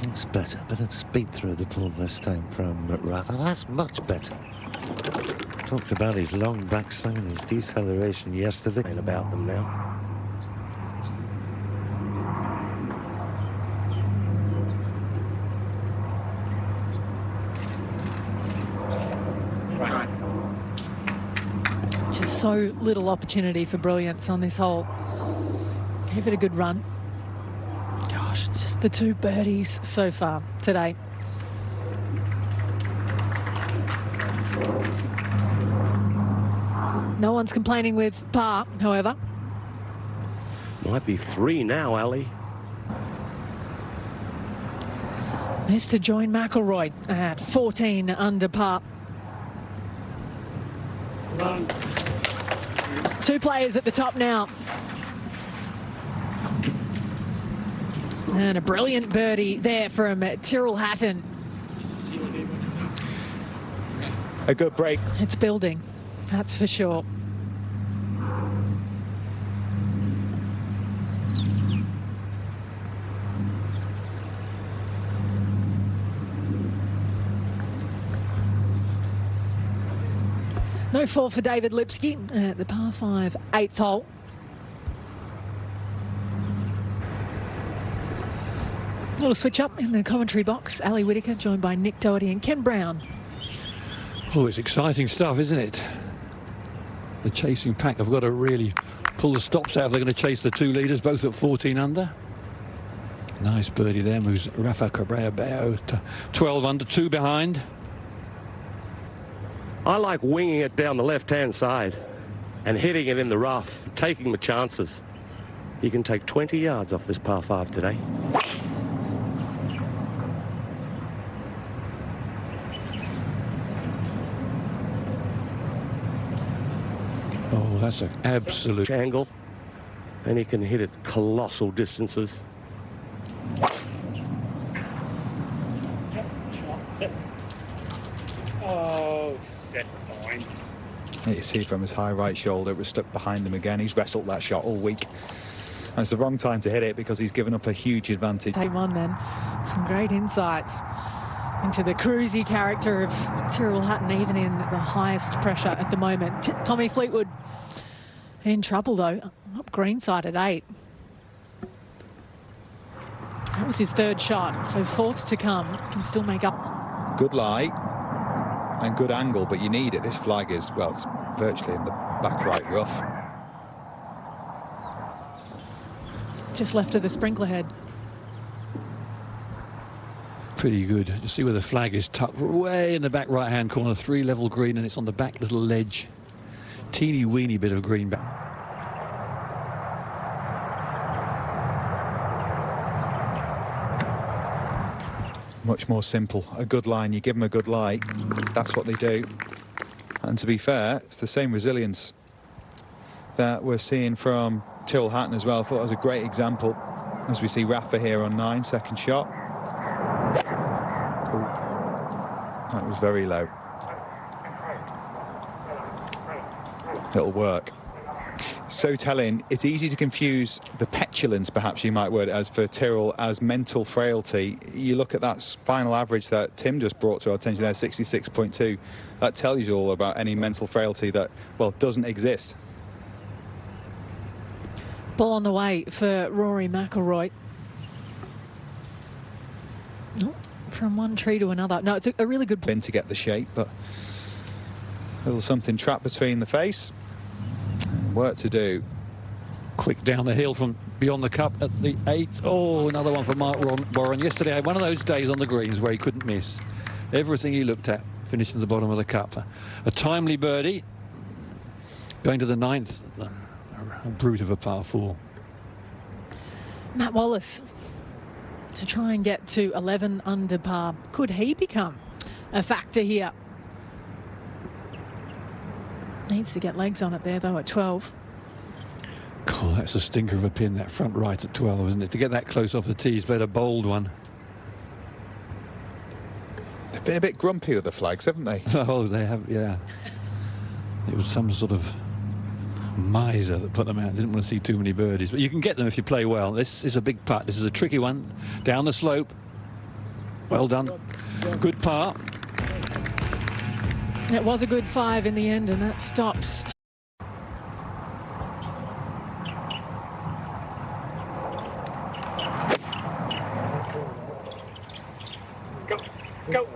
That's better. Bit of speed through the ball this time from Rafa. That's much better. Talked about his long backswing and his deceleration yesterday. And about them now. Just so little opportunity for brilliance on this hole. Give it a good run. Gosh, just the 2 birdies so far today. No one's complaining with par, however. Might be 3 now, Ali. This to join McIlroy at 14 under par. 2 players at the top now. And a brilliant birdie there from Tyrrell Hatton. A good break. It's building, that's for sure. No fall for David Lipsky at the par 5 8th hole. A little switch up in the commentary box. Ali Whitaker joined by Nick Doherty and Ken Brown. Oh, it's exciting stuff, isn't it? The chasing pack have got to really pull the stops out if they're going to chase the 2 leaders, both at 14 under. Nice birdie there, moves Rafa Cabrera-Bello to 12 under, 2 behind. I like winging it down the left-hand side and hitting it in the rough, taking the chances. You can take 20 yards off this par 5 today. Oh, that's an absolute angle, and he can hit it colossal distances. Oh, set fine. You see from his high right shoulder, it was stuck behind him again. He's wrestled that shot all week. And it's the wrong time to hit it because he's given up a huge advantage. Take one then. Some great insights into the cruisy character of Tyrrell Hatton, even in the highest pressure at the moment. Tommy Fleetwood in trouble, though. Up greenside at 8. That was his 3rd shot, so 4th to come. Can still make up. Good lie and good angle, but you need it. This flag is, well, it's virtually in the back right rough. Just left of the sprinkler head. pretty good. You see where the flag is tucked way in the back right-hand corner, 3-level green, and it's on the back little ledge. Teeny weeny bit of green back. Much more simple. A good line, you give them a good lie. That's what they do. And to be fair, it's the same resilience that we're seeing from Tyrrell Hatton as well. I thought it was a great example as we see Rafa here on 9, second shot. Ooh, that was very low. It'll work. So telling, it's easy to confuse the petulance, perhaps you might word it as, for Tyrrell as mental frailty. You look at that final average that Tim just brought to our attention there, 66.2. That tells you all about any mental frailty that, well, doesn't exist. Ball on the way for Rory McIlroy. Oh, from one tree to another. No, it's a really good been to get the shape, but a little something trapped between the face. Work to do. Quick down the hill from beyond the cup at the 8th. Oh, another one for Mark Warren. Yesterday, I had one of those days on the greens where he couldn't miss. Everything he looked at, finished at the bottom of the cup. A timely birdie. Going to the 9th. A brute of a par 4. Matt Wallace to try and get to 11 under par. Could he become a factor here? Needs to get legs on it there, though, at 12. God, that's a stinker of a pin, that front right at 12, isn't it? To get that close off the tee, he's played a bold one. They've been a bit grumpy with the flags, haven't they? Oh, they have, yeah. It was some sort of miser that put them out. Didn't want to see too many birdies. But you can get them if you play well. This is a big putt. This is a tricky one. Down the slope. Well done. Good par. It was a good 5 in the end, and that stops. Go.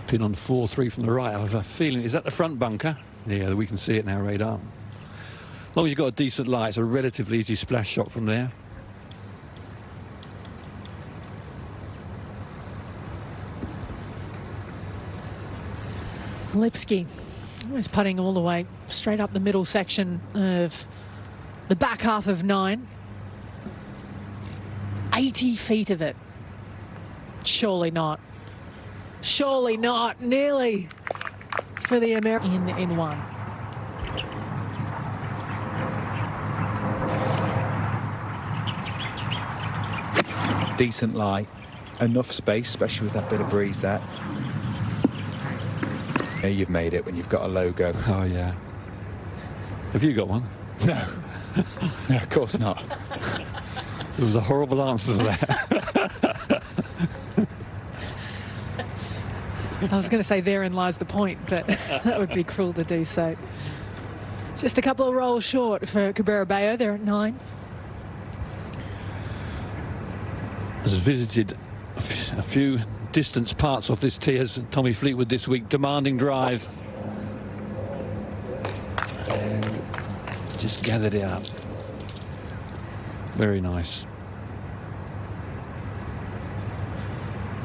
Pin on 4-3 from the right. I have a feeling, is that the front bunker? Yeah, we can see it now, radar. As long as you've got a decent lie, it's a relatively easy splash shot from there. Lipsky is putting all the way straight up the middle section of the back half of 9. 80 feet of it. Surely not. Surely not. Nearly for the American in 1. Decent lie. Enough space, especially with that bit of breeze there. Yeah, you've made it when you've got a logo. Oh, yeah. Have you got one? No. No, of course not. There was a horrible answer to that. I was going to say therein lies the point, but that would be cruel to do so. Just a couple of rolls short for Cabrera Bayo. They're at 9. Has visited a few distance parts of this tee as Tommy Fleetwood this week. Demanding drive. And just gathered it up. Very nice.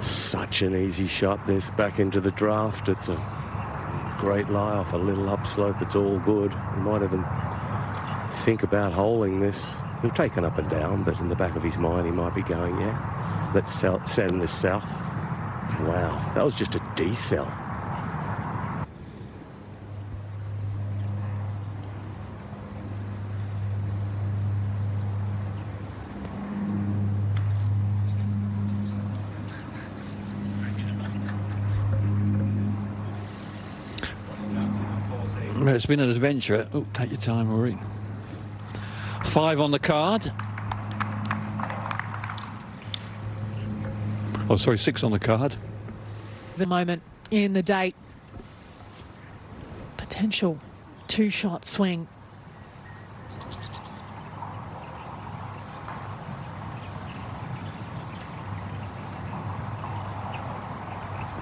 Such an easy shot, this, back into the draft. It's a great lie off a little upslope. It's all good. He might even think about holing this. He'll take it up and down, but in the back of his mind he might be going, yeah, let's send this south. Wow, that was just a decel. It's been an adventure. Oh, take your time, Rory. 5 on the card. Oh, sorry, 6 on the card. The moment in the date. Potential 2-shot swing.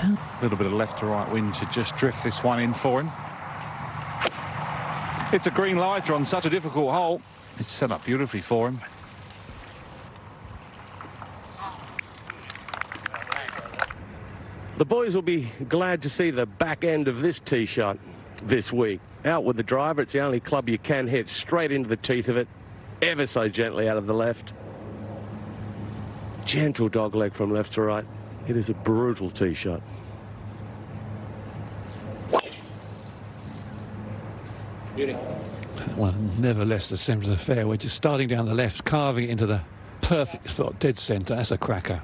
A little bit of left to right wind should just drift this one in for him. It's a green lighter on such a difficult hole. It's set up beautifully for him. The boys will be glad to see the back end of this tee shot this week. Out with the driver. It's the only club you can hit straight into the teeth of it, ever so gently out of the left. Gentle dogleg from left to right. It is a brutal tee shot. Well, never less the centre of the fairway. Just starting down the left, carving it into the perfect spot, dead centre. That's a cracker.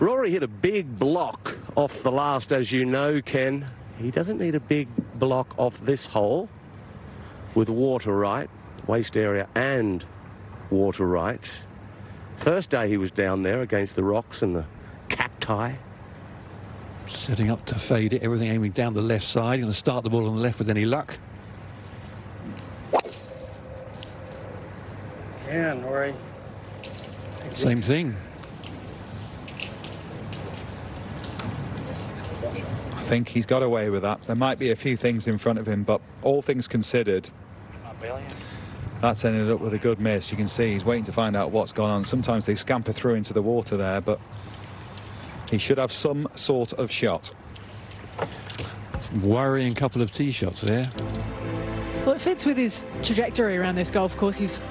Rory hit a big block off the last, as you know, Ken. He doesn't need a big block off this hole with water right, waist area and water right. First day he was down there against the rocks and the cacti. Setting up to fade it, everything aiming down the left side. Going to start the ball on the left with any luck. Yeah, Rory. Same thing. I think he's got away with that. There might be a few things in front of him, but all things considered, that's ended up with a good miss. You can see he's waiting to find out what's gone on. Sometimes they scamper through into the water there, but he should have some sort of shot. Worrying couple of tee shots there. Well, it fits with his trajectory around this golf course. He's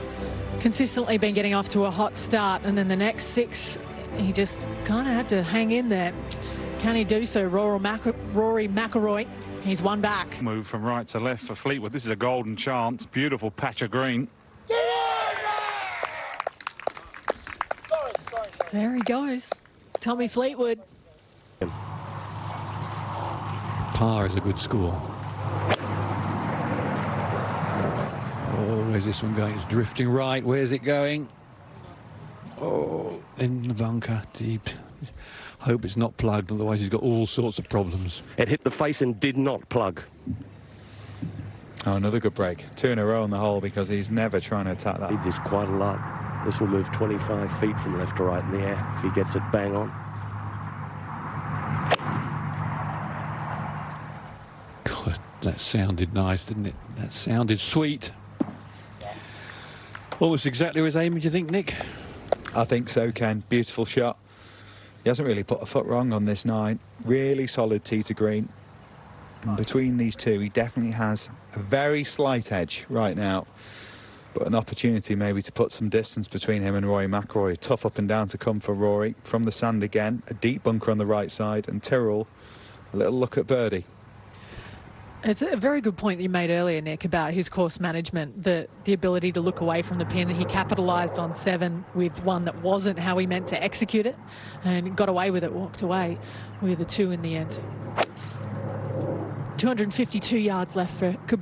consistently been getting off to a hot start, and then the next 6, he just kind of had to hang in there. Can he do so? Rory McIlroy, he's one back. Move from right to left for Fleetwood. This is a golden chance. Beautiful patch of green. There he goes. Tommy Fleetwood. Par is a good score. where's this one going? It's drifting right. Where's it going? Oh, in the bunker, deep. Hope it's not plugged, otherwise he's got all sorts of problems. It hit the face and did not plug. Oh, another good break. 2 in a row on the hole because he's never trying to attack that. He does quite a lot. This will move 25 feet from left to right in the air if he gets it bang on. God, that sounded nice, didn't it? That sounded sweet. Almost exactly where he's aiming, do you think, Nick? I think so, Ken. Beautiful shot. He hasn't really put a foot wrong on this 9. Really solid tee to green. And between these two, he definitely has a very slight edge right now. But an opportunity maybe to put some distance between him and Rory McIlroy. Tough up and down to come for Rory. From the sand again, a deep bunker on the right side. And Tyrrell, a little look at birdie. It's a very good point that you made earlier, Nick, about his course management, the ability to look away from the pin. He capitalised on 7 with one that wasn't how he meant to execute it, and got away with it, walked away with a 2 in the end. 252 yards left for Cabral.